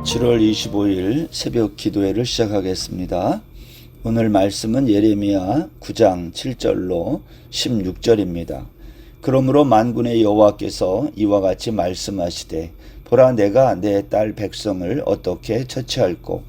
7월 25일 새벽 기도회를 시작하겠습니다. 오늘 말씀은 예레미야 9장 7절로 16절입니다. 그러므로 만군의 여호와께서 이와 같이 말씀하시되 보라, 내가 내 딸 백성을 어떻게 처치할꼬.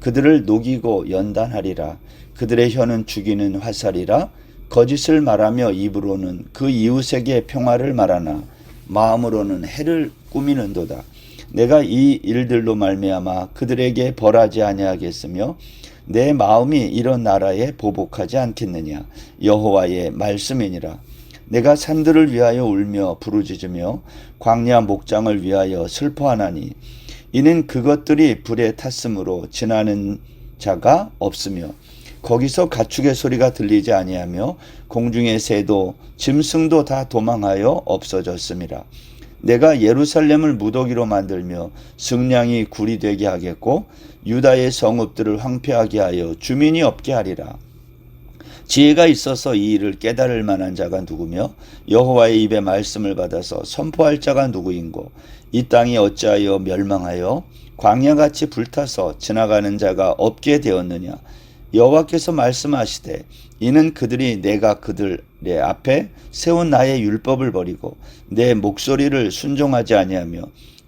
그들을 녹이고 연단하리라. 그들의 혀는 죽이는 화살이라. 거짓을 말하며 입으로는 그 이웃에게 평화를 말하나 마음으로는 해를 꾸미는도다. 내가 이 일들로 말미암아 그들에게 벌하지 아니하겠으며 내 마음이 이런 나라에 보복하지 않겠느냐. 여호와의 말씀이니라. 내가 산들을 위하여 울며 부르짖으며 광야 목장을 위하여 슬퍼하나니 이는 그것들이 불에 탔으므로 지나는 자가 없으며 거기서 가축의 소리가 들리지 아니하며 공중의 새도 짐승도 다 도망하여 없어졌음이라. 내가 예루살렘을 무더기로 만들며 승량이 굴이 되게 하겠고 유다의 성읍들을 황폐하게 하여 주민이 없게 하리라. 지혜가 있어서 이 일을 깨달을 만한 자가 누구며 여호와의 입의 말씀을 받아서 선포할 자가 누구인고. 이 땅이 어찌하여 멸망하여 광야같이 불타서 지나가는 자가 없게 되었느냐. 여호와께서 말씀하시되 이는 그들이 내가 그들의 앞에 세운 나의 율법을 버리고 내 목소리를 순종하지 아니하며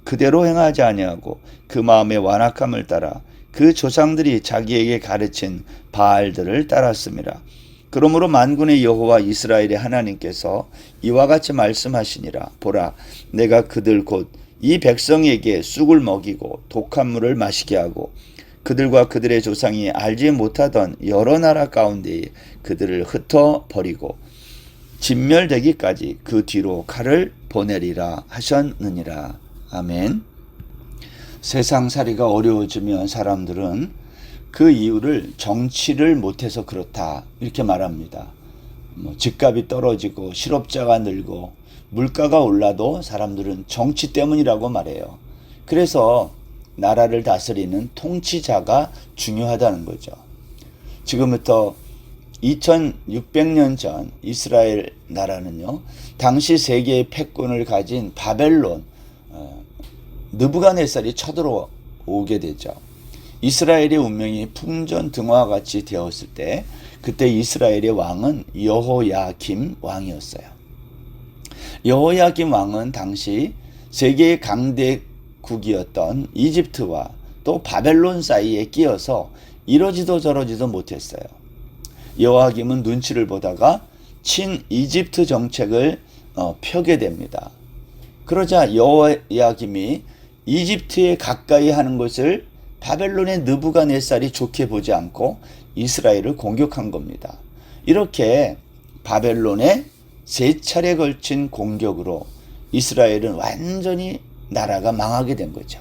그대로 행하지 아니하고 그 마음의 완악함을 따라 그 조상들이 자기에게 가르친 바알들을 따랐음이라. 그러므로 만군의 여호와 이스라엘의 하나님께서 이와 같이 말씀하시니라. 보라, 내가 그들 곧 이 백성에게 쑥을 먹이고 독한 물을 마시게 하고 그들과 그들의 조상이 알지 못하던 여러 나라 가운데에 그들을 흩어버리고 진멸되기까지 그 뒤로 칼을 보내리라 하셨느니라. 아멘. 세상살이가 어려워지면 사람들은 그 이유를 정치를 못해서 그렇다 이렇게 말합니다. 집값이 떨어지고 실업자가 늘고 물가가 올라도 사람들은 정치 때문이라고 말해요. 그래서 나라를 다스리는 통치자가 중요하다는 거죠. 지금부터 2600년 전 이스라엘 나라는요, 당시 세계의 패권을 가진 바벨론 느부갓네살이 쳐들어오게 되죠. 이스라엘의 운명이 풍전등화와 같이 되었을 때 그때 이스라엘의 왕은 여호야김 왕이었어요. 여호야김 왕은 당시 세계의 강대국이었던 이집트와 또 바벨론 사이에 끼어서 이러지도 저러지도 못했어요. 여호야김은 눈치를 보다가 친 이집트 정책을 펴게 됩니다. 그러자 여호야김이 이집트에 가까이 하는 것을 바벨론의 느부갓네살이 좋게 보지 않고 이스라엘을 공격한 겁니다. 이렇게 바벨론의 3차례 걸친 공격으로 이스라엘은 완전히 나라가 망하게 된 거죠.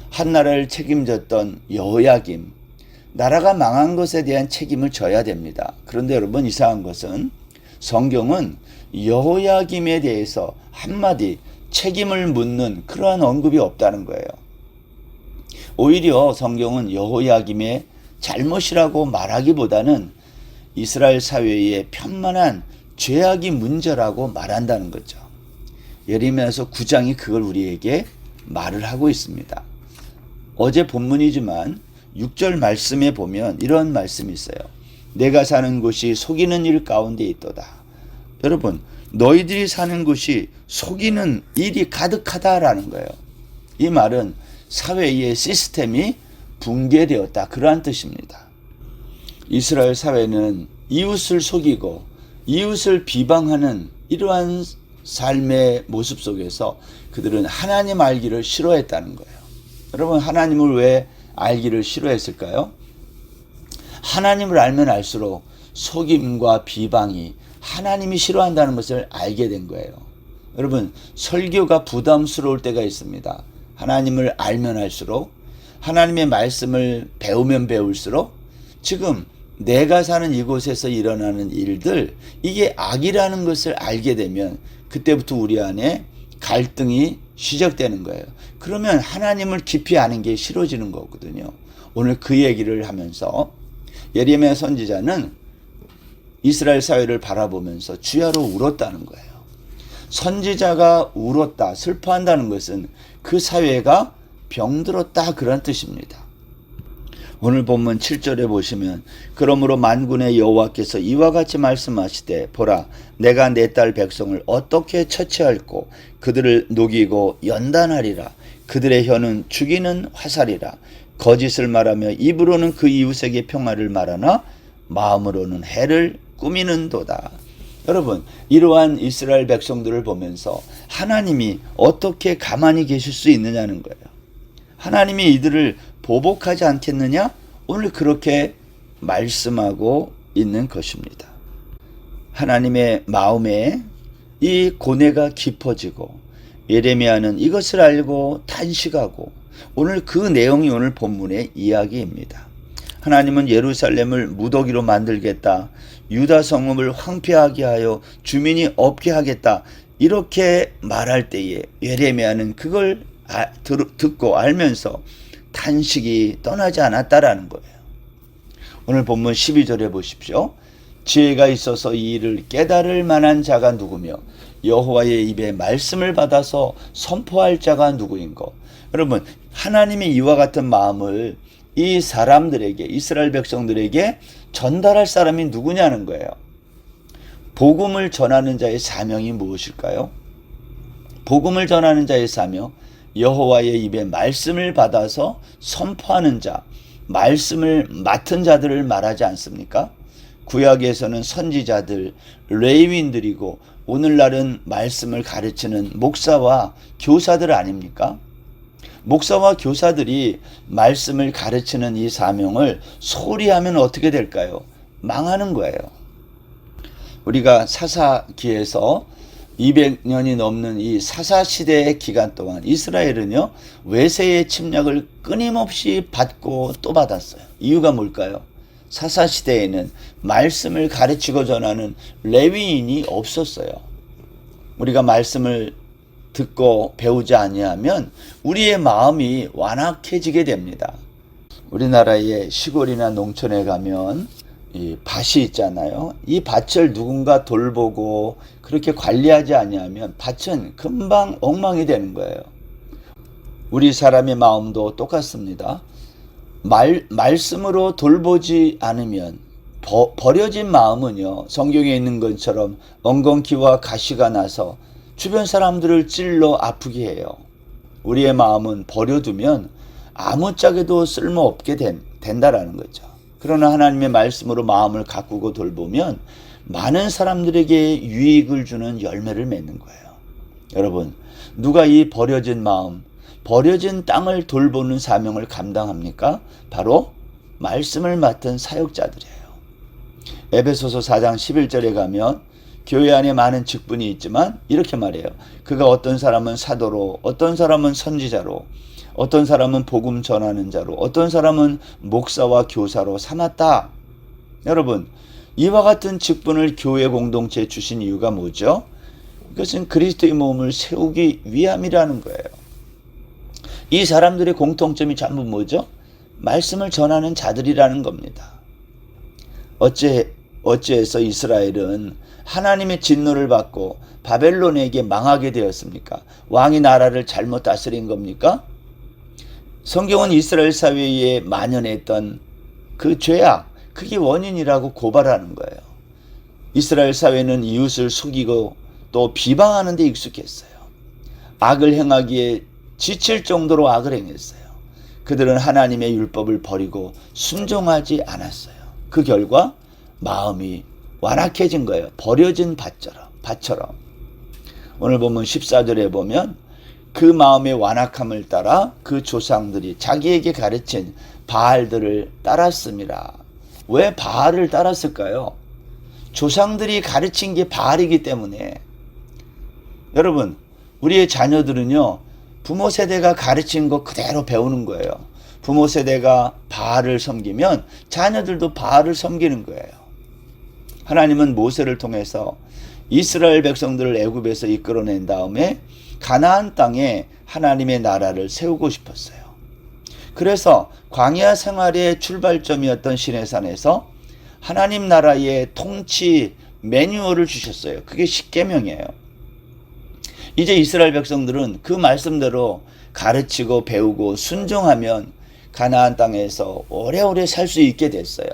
한 나라를 책임졌던 여호야김, 나라가 망한 것에 대한 책임을 져야 됩니다. 그런데 여러분, 이상한 것은 성경은 여호야김에 대해서 한마디 책임을 묻는 그러한 언급이 없다는 거예요. 오히려 성경은 여호야김의 잘못이라고 말하기보다는 이스라엘 사회의 편만한 죄악이 문제라고 말한다는 거죠. 예레미야서 9장이 그걸 우리에게 말을 하고 있습니다. 어제 본문이지만 6절 말씀에 보면 이런 말씀이 있어요. 내가 사는 곳이 속이는 일 가운데 있도다. 여러분, 너희들이 사는 곳이 속이는 일이 가득하다라는 거예요. 이 말은 사회의 시스템이 붕괴되었다, 그러한 뜻입니다. 이스라엘 사회는 이웃을 속이고 이웃을 비방하는 이러한 삶의 모습 속에서 그들은 하나님 알기를 싫어했다는 거예요. 여러분, 하나님을 왜 알기를 싫어했을까요? 하나님을 알면 알수록 속임과 비방이 하나님이 싫어한다는 것을 알게 된 거예요. 여러분, 설교가 부담스러울 때가 있습니다. 하나님을 알면 알수록, 하나님의 말씀을 배우면 배울수록 지금 내가 사는 이곳에서 일어나는 일들, 이게 악이라는 것을 알게 되면 그때부터 우리 안에 갈등이 시작되는 거예요. 그러면 하나님을 깊이 아는 게 싫어지는 거거든요. 오늘 그 얘기를 하면서 예레미야 선지자는 이스라엘 사회를 바라보면서 주야로 울었다는 거예요. 선지자가 울었다, 슬퍼한다는 것은 그 사회가 병들었다 그런 뜻입니다. 오늘 본문 7절에 보시면 그러므로 만군의 여호와께서 이와 같이 말씀하시되 보라 내가 내 딸 백성을 어떻게 처치할꼬 그들을 녹이고 연단하리라. 그들의 혀는 죽이는 화살이라. 거짓을 말하며 입으로는 그 이웃에게 평화를 말하나 마음으로는 해를 꾸미는도다. 여러분, 이러한 이스라엘 백성들을 보면서 하나님이 어떻게 가만히 계실 수 있느냐는 거예요. 하나님이 이들을 보복하지 않겠느냐? 오늘 그렇게 말씀하고 있는 것입니다. 하나님의 마음에 이 고뇌가 깊어지고 예레미야는 이것을 알고 탄식하고 오늘 그 내용이 오늘 본문의 이야기입니다. 하나님은 예루살렘을 무더기로 만들겠다. 유다 성읍을 황폐하게 하여 주민이 없게 하겠다. 이렇게 말할 때에 예레미야는 그걸 듣고 알면서 탄식이 떠나지 않았다라는 거예요. 오늘 본문 12절에 보십시오. 지혜가 있어서 이 일을 깨달을 만한 자가 누구며 여호와의 입에 말씀을 받아서 선포할 자가 누구인고. 여러분, 하나님의 이와 같은 마음을 이 사람들에게, 이스라엘 백성들에게 전달할 사람이 누구냐는 거예요. 복음을 전하는 자의 사명이 무엇일까요? 복음을 전하는 자의 사명, 여호와의 입에 말씀을 받아서 선포하는 자, 말씀을 맡은 자들을 말하지 않습니까? 구약에서는 선지자들, 레위인들이고 오늘날은 말씀을 가르치는 목사와 교사들 아닙니까? 목사와 교사들이 말씀을 가르치는 이 사명을 소홀히 하면 어떻게 될까요? 망하는 거예요. 우리가 사사기에서 200년이 넘는 이 사사시대의 기간 동안 이스라엘은요, 외세의 침략을 끊임없이 받고 또 받았어요. 이유가 뭘까요? 사사시대에는 말씀을 가르치고 전하는 레위인이 없었어요. 우리가 말씀을 듣고 배우지 아니하면 우리의 마음이 완악해지게 됩니다. 우리나라의 시골이나 농촌에 가면 이 밭이 있잖아요. 이 밭을 누군가 돌보고 그렇게 관리하지 아니하면 밭은 금방 엉망이 되는 거예요. 우리 사람의 마음도 똑같습니다. 말씀으로 돌보지 않으면 버려진 마음은요, 성경에 있는 것처럼 엉겅퀴와 가시가 나서 주변 사람들을 찔러 아프게 해요. 우리의 마음은 버려두면 아무짝에도 쓸모없게 된다라는 거죠. 그러나 하나님의 말씀으로 마음을 가꾸고 돌보면 많은 사람들에게 유익을 주는 열매를 맺는 거예요. 여러분, 누가 이 버려진 마음, 버려진 땅을 돌보는 사명을 감당합니까? 바로 말씀을 맡은 사역자들이에요. 에베소서 4장 11절에 가면 교회 안에 많은 직분이 있지만 이렇게 말해요. 그가 어떤 사람은 사도로, 어떤 사람은 선지자로, 어떤 사람은 복음 전하는 자로, 어떤 사람은 목사와 교사로 삼았다. 여러분, 이와 같은 직분을 교회 공동체에 주신 이유가 뭐죠? 이것은 그리스도의 몸을 세우기 위함이라는 거예요. 이 사람들의 공통점이 전부 뭐죠? 말씀을 전하는 자들이라는 겁니다. 어찌해서 이스라엘은 하나님의 진노를 받고 바벨론에게 망하게 되었습니까? 왕이 나라를 잘못 다스린 겁니까? 성경은 이스라엘 사회에 만연했던 그 죄악, 그게 원인이라고 고발하는 거예요. 이스라엘 사회는 이웃을 속이고 또 비방하는 데 익숙했어요. 악을 행하기에 지칠 정도로 악을 행했어요. 그들은 하나님의 율법을 버리고 순종하지 않았어요. 그 결과 마음이 완악해진 거예요. 버려진 밭처럼. 오늘 보면 14절에 보면 그 마음의 완악함을 따라 그 조상들이 자기에게 가르친 바알들을 따랐습니다. 왜 바알을 따랐을까요? 조상들이 가르친 게 바알이기 때문에. 여러분, 우리의 자녀들은요, 부모 세대가 가르친 거 그대로 배우는 거예요. 부모 세대가 바알을 섬기면 자녀들도 바알을 섬기는 거예요. 하나님은 모세를 통해서 이스라엘 백성들을 애굽에서 이끌어낸 다음에 가나안 땅에 하나님의 나라를 세우고 싶었어요. 그래서 광야 생활의 출발점이었던 시내산에서 하나님 나라의 통치 매뉴얼을 주셨어요. 그게 십계명이에요. 이제 이스라엘 백성들은 그 말씀대로 가르치고 배우고 순종하면 가나안 땅에서 오래오래 살 수 있게 됐어요.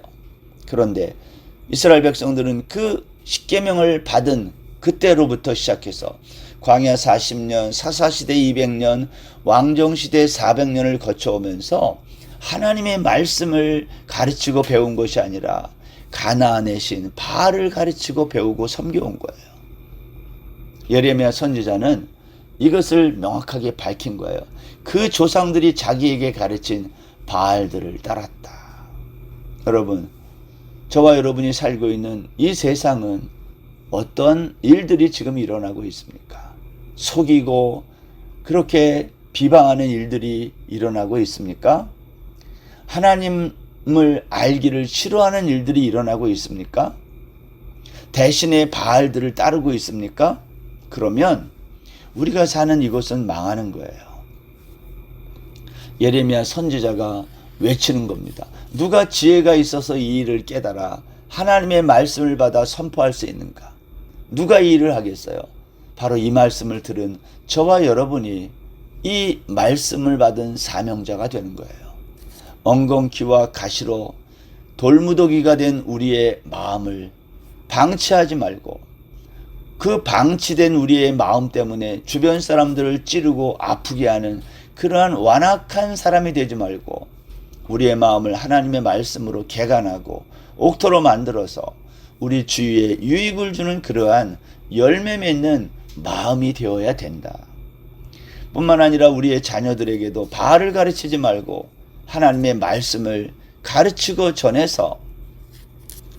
그런데 이스라엘 백성들은 그 십계명을 받은 그때로부터 시작해서 광야 40년, 사사시대 200년, 왕정시대 400년을 거쳐오면서 하나님의 말씀을 가르치고 배운 것이 아니라 가나안의 신 바알을 가르치고 배우고 섬겨온 거예요. 예레미야 선지자는 이것을 명확하게 밝힌 거예요. 그 조상들이 자기에게 가르친 바알들을 따랐다. 여러분, 저와 여러분이 살고 있는 이 세상은 어떤 일들이 지금 일어나고 있습니까? 속이고 그렇게 비방하는 일들이 일어나고 있습니까? 하나님을 알기를 싫어하는 일들이 일어나고 있습니까? 대신에 바알들을 따르고 있습니까? 그러면 우리가 사는 이곳은 망하는 거예요. 예레미야 선지자가 외치는 겁니다. 누가 지혜가 있어서 이 일을 깨달아 하나님의 말씀을 받아 선포할 수 있는가? 누가 이 일을 하겠어요? 바로 이 말씀을 들은 저와 여러분이 이 말씀을 받은 사명자가 되는 거예요. 엉겅퀴와 가시로 돌무더기가 된 우리의 마음을 방치하지 말고 그 방치된 우리의 마음 때문에 주변 사람들을 찌르고 아프게 하는 그러한 완악한 사람이 되지 말고 우리의 마음을 하나님의 말씀으로 개간하고 옥토로 만들어서 우리 주위에 유익을 주는 그러한 열매 맺는 마음이 되어야 된다. 뿐만 아니라 우리의 자녀들에게도 바알을 가르치지 말고 하나님의 말씀을 가르치고 전해서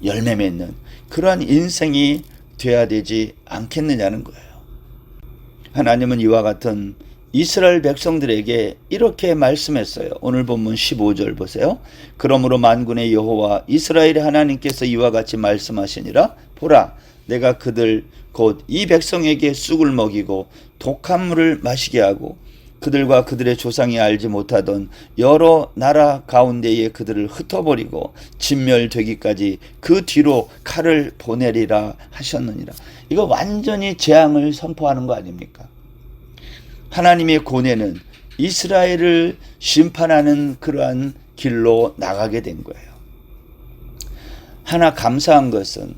열매 맺는 그러한 인생이 되어야 되지 않겠느냐는 거예요. 하나님은 이와 같은 이스라엘 백성들에게 이렇게 말씀했어요. 오늘 본문 15절 보세요. 그러므로 만군의 여호와 이스라엘의 하나님께서 이와 같이 말씀하시니라. 보라, 내가 그들 곧 이 백성에게 쑥을 먹이고 독한 물을 마시게 하고 그들과 그들의 조상이 알지 못하던 여러 나라 가운데에 그들을 흩어버리고 진멸되기까지 그 뒤로 칼을 보내리라 하셨느니라. 이거 완전히 재앙을 선포하는 거 아닙니까? 하나님의 고뇌는 이스라엘을 심판하는 그러한 길로 나가게 된 거예요. 하나 감사한 것은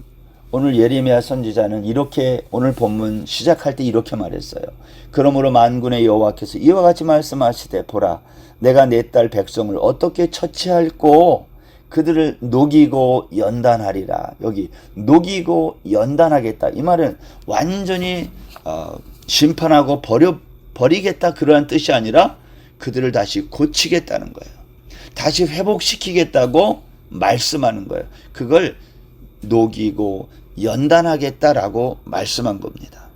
오늘 예레미야 선지자는 이렇게 오늘 본문 시작할 때 이렇게 말했어요. 그러므로 만군의 여호와께서 이와 같이 말씀하시되 보라, 내가 내 딸 백성을 어떻게 처치할꼬 그들을 녹이고 연단하리라. 여기 녹이고 연단하겠다. 이 말은 완전히 심판하고 버리겠다 그러한 뜻이 아니라 그들을 다시 고치겠다는 거예요. 다시 회복시키겠다고 말씀하는 거예요. 그걸 녹이고 연단하겠다라고 말씀한 겁니다.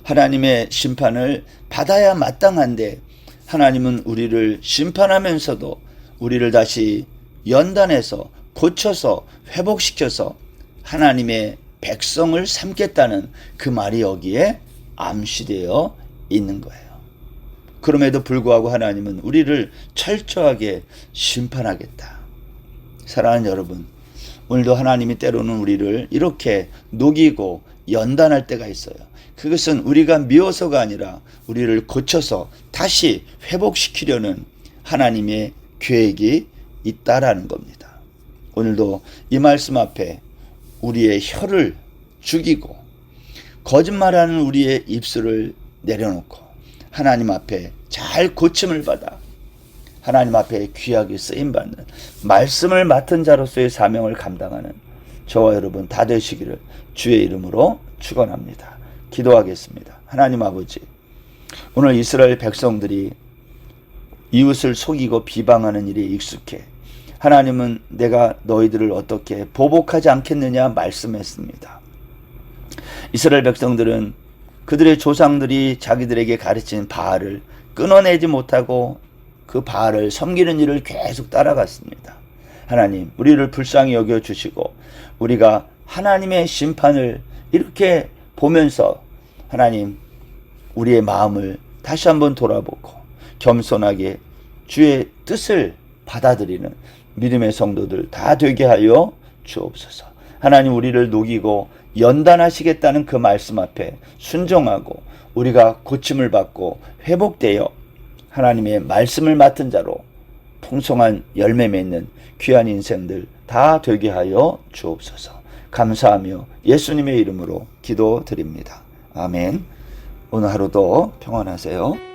하나님의 심판을 받아야 마땅한데 하나님은 우리를 심판하면서도 우리를 다시 연단해서 고쳐서 회복시켜서 하나님의 백성을 삼겠다는 그 말이 여기에 암시되어 있는 거예요. 그럼에도 불구하고 하나님은 우리를 철저하게 심판하겠다. 사랑하는 여러분, 오늘도 하나님이 때로는 우리를 이렇게 녹이고 연단할 때가 있어요. 그것은 우리가 미워서가 아니라 우리를 고쳐서 다시 회복시키려는 하나님의 계획이 있다라는 겁니다. 오늘도 이 말씀 앞에 우리의 혀를 죽이고 거짓말하는 우리의 입술을 내려놓고 하나님 앞에 잘 고침을 받아 하나님 앞에 귀하게 쓰임받는 말씀을 맡은 자로서의 사명을 감당하는 저와 여러분 다 되시기를 주의 이름으로 축원합니다. 기도하겠습니다. 하나님 아버지, 오늘 이스라엘 백성들이 이웃을 속이고 비방하는 일에 익숙해 하나님은 내가 너희들을 어떻게 보복하지 않겠느냐 말씀했습니다. 이스라엘 백성들은 그들의 조상들이 자기들에게 가르친 바알을 끊어내지 못하고 그 바알을 섬기는 일을 계속 따라갔습니다. 하나님, 우리를 불쌍히 여겨주시고 우리가 하나님의 심판을 이렇게 보면서 하나님, 우리의 마음을 다시 한번 돌아보고 겸손하게 주의 뜻을 받아들이는 믿음의 성도들 다 되게 하여 주옵소서. 하나님, 우리를 녹이고 연단하시겠다는 그 말씀 앞에 순종하고 우리가 고침을 받고 회복되어 하나님의 말씀을 맡은 자로 풍성한 열매 맺는 귀한 인생들 다 되게 하여 주옵소서. 감사하며 예수님의 이름으로 기도드립니다. 아멘. 오늘 하루도 평안하세요.